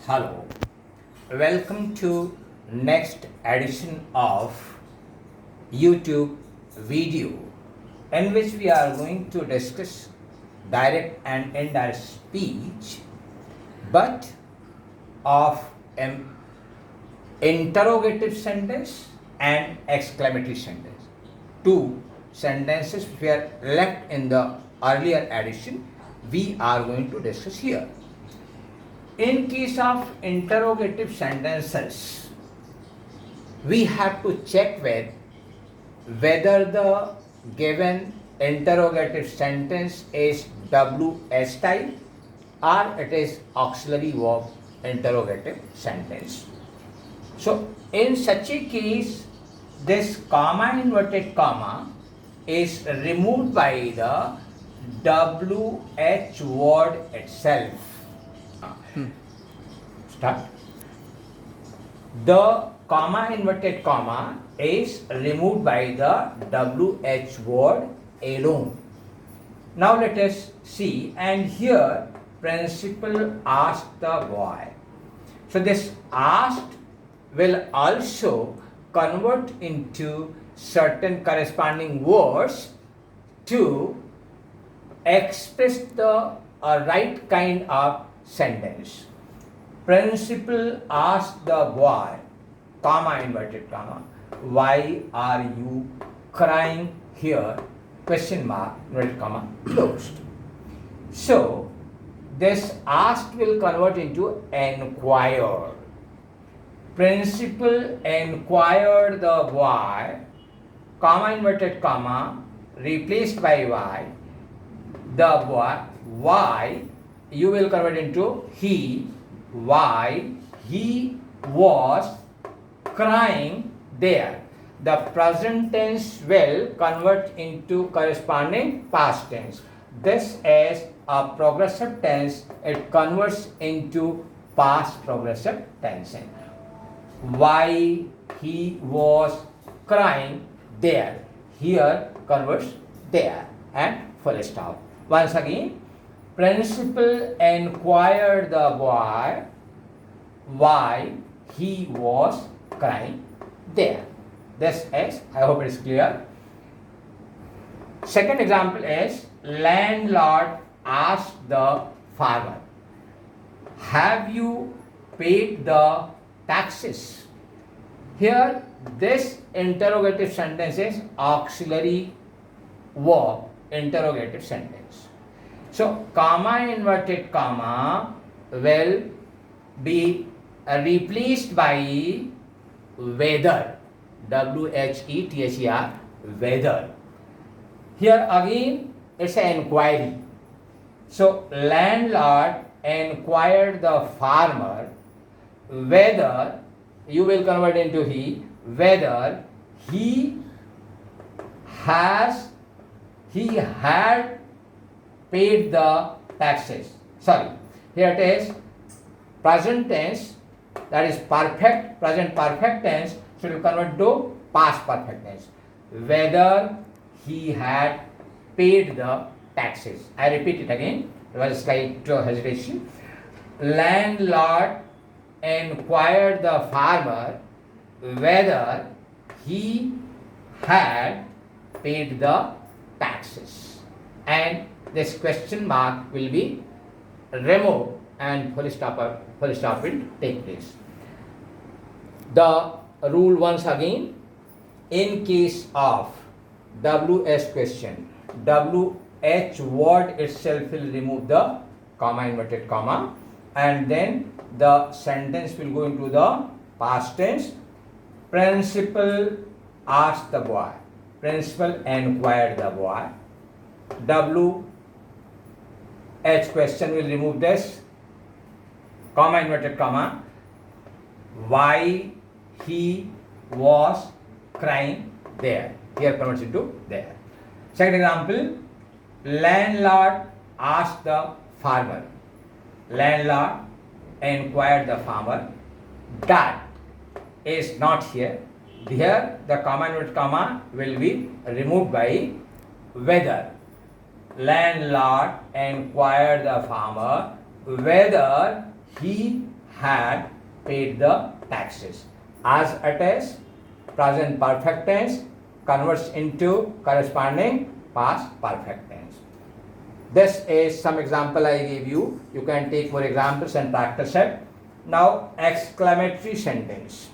Hello, welcome to next edition of YouTube video in which we are going to discuss direct and indirect speech but of an interrogative sentence and exclamatory sentence. Two sentences which were left in the earlier edition we are going to discuss here. In case of interrogative sentences, we have to check with whether the given interrogative sentence is WH type or it is auxiliary verb interrogative sentence. So, in such a case, this comma inverted comma is removed by the WH word itself. Start. The comma inverted comma is removed by the WH word alone. Now let us see, and here principal asked the boy. So this asked will also convert into certain corresponding words to express the right kind of sentence. Principal asked the boy, comma inverted comma, why are you crying here? Question mark, inverted comma, closed. So, this asked will convert into enquire. Principal enquired the boy, comma inverted comma, replaced by why. The boy, why, you will convert into he, why he was crying there. The present tense will convert into corresponding past tense. This is a progressive tense, it converts into past progressive tense. Why he was crying there. Here converts there and full stop. Once again, principal enquired the boy why he was crying there. This is, I hope it is clear. Second example is, landlord asked the farmer, have you paid the taxes? Here this interrogative sentence is auxiliary verb interrogative sentence. So, comma inverted comma will be replaced by whether, WHETHER, whether. Here again it's an inquiry. So, landlord enquired the farmer whether, you will convert into he, whether he had paid the taxes. Sorry, here it is present tense, that is perfect, present perfect tense, so it will convert to past perfect tense. Whether he had paid the taxes. I repeat it again, there was a slight hesitation. Landlord enquired the farmer whether he had paid the taxes, and this question mark will be removed and full stop will take place. The rule once again, in case of WS question, WH word itself will remove the comma inverted comma, and then the sentence will go into the past tense. Principal asked the boy, principal enquired the boy. WH question will remove this comma inverted comma, why he was crying there. Here converts into there. Second example, landlord asked the farmer. Landlord enquired the farmer. That is not here. Here the comma inverted comma will be removed by whether. Landlord enquired the farmer whether he had paid the taxes. As it is, present perfect tense converts into corresponding past perfect tense. This is some example I gave you. You can take more examples and practice it. Now, exclamatory sentence.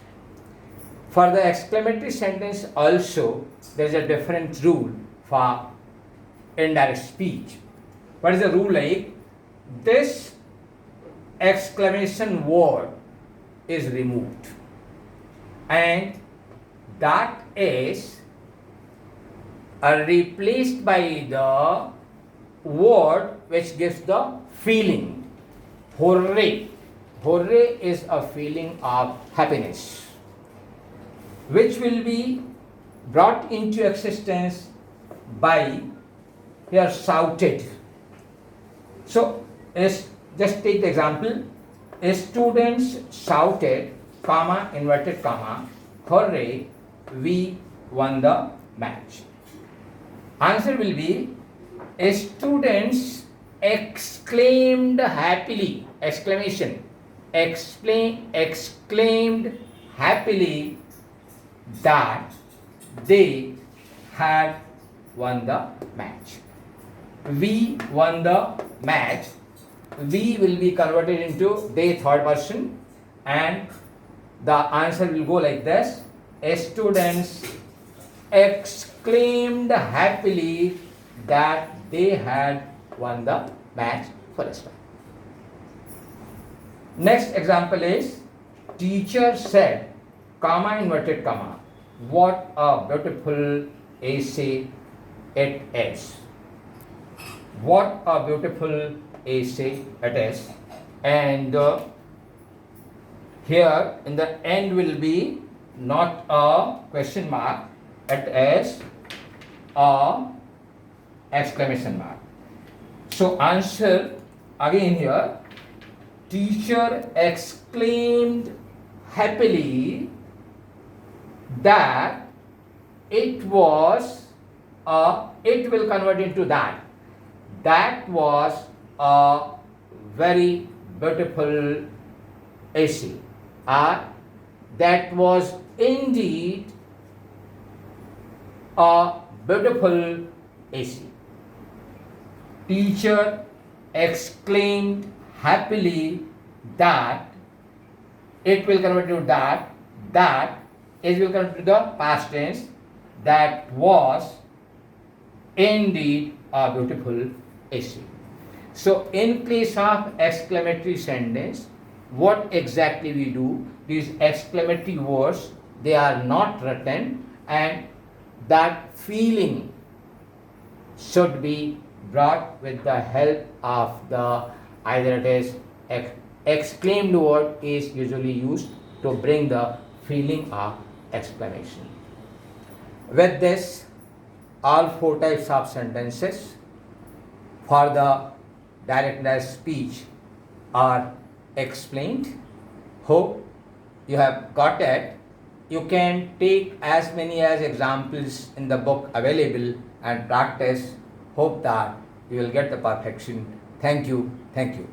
For the exclamatory sentence also, there is a different rule for indirect speech. What is the rule like? This exclamation word is removed, and that is replaced by the word which gives the feeling. Hooray. Hooray is a feeling of happiness, which will be brought into existence by here shouted. So just take the example. Students shouted, comma, inverted comma, hooray, we won the match. Answer will be, students exclaimed happily, exclamation, exclaimed happily that they had won the match. We won the match. We will be converted into they third person, and the answer will go like this. Students exclaimed happily that they had won the match first time. Next example is, teacher said, comma, inverted comma, what a beautiful essay it is. What a beautiful essay it is. And here in the end will be not a question mark, it is a exclamation mark. So answer again here, teacher exclaimed happily that it was it will convert into that. That was a very beautiful essay. That was indeed a beautiful essay. Teacher exclaimed happily that it will convert to that. That is will convert to the past tense. That was indeed a beautiful essay. So in case of exclamatory sentence, what exactly we do? These exclamatory words, they are not written, and that feeling should be brought with the help of the either it is exclaimed word is usually used to bring the feeling of exclamation. With this, all four types of sentences for the direct indirect speech are explained. Hope you have got it. You can take as many as examples in the book available and practice. Hope that you will get the perfection. Thank you. Thank you.